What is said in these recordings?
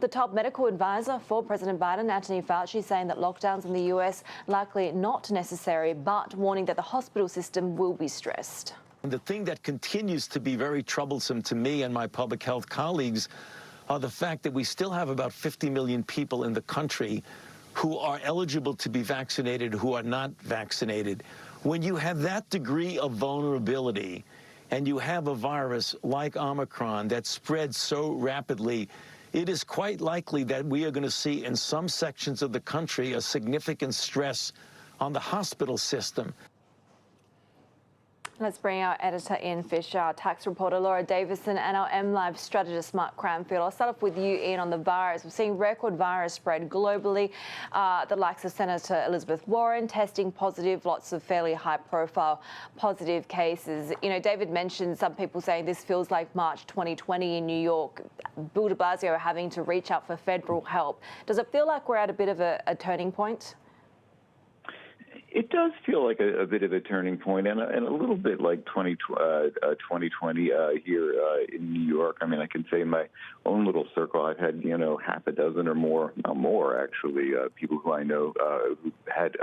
The top medical advisor for President Biden, Anthony Fauci, saying that lockdowns in the US likely not necessary, but warning that the hospital system will be stressed. The thing that continues to be very troublesome to me and my public health colleagues are the fact that we still have about 50 million people in the country who are eligible to be vaccinated, who are not vaccinated. When you have that degree of vulnerability and you have a virus like Omicron that spreads so rapidly, it is quite likely that we are going to see in some sections of the country a significant stress on the hospital system. Let's bring our editor Ian Fisher, our tax reporter Laura Davison, and our MLive strategist Mark Cranfield. I'll start off with you, Ian, on the virus. We're seeing record virus spread globally. The likes of Senator Elizabeth Warren testing positive, lots of fairly high-profile positive cases. You know, David mentioned some people saying this feels like March 2020 in New York. Bill de Blasio having to reach out for federal help. Does it feel like we're at a bit of a turning point? It does feel like a bit of a turning point, and a little bit like 2020 here in New York. I mean, I can say in my own little circle, I've had, half a dozen or more, actually, people who I know who had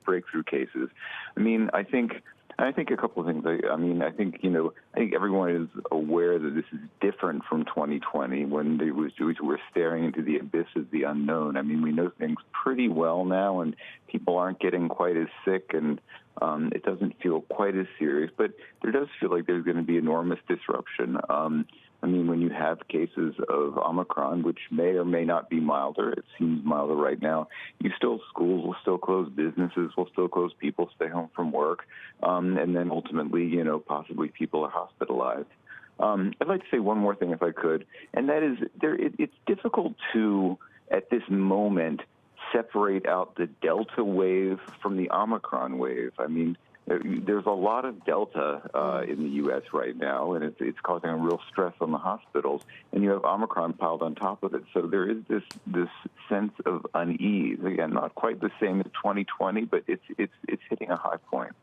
breakthrough cases. I mean, I think a couple of things. I think everyone is aware that this is different from 2020 when we were staring into the abyss of the unknown. I mean, we know things pretty well now, and people aren't getting quite as sick, and it doesn't feel quite as serious. But there does feel like there's going to be enormous disruption. I mean, when you have cases of Omicron, which may or may not be milder, it seems milder right now, schools will still close, businesses will still close, people stay home from work, and then ultimately, possibly people are hospitalized. I'd like to say one more thing if I could, and that is it's difficult to, at this moment, separate out the Delta wave from the Omicron wave. I mean, there's a lot of Delta in the U.S. right now, and it's causing a real stress on the hospitals. And you have Omicron piled on top of it. So there is this sense of unease. Again, not quite the same as 2020, but it's hitting a high point.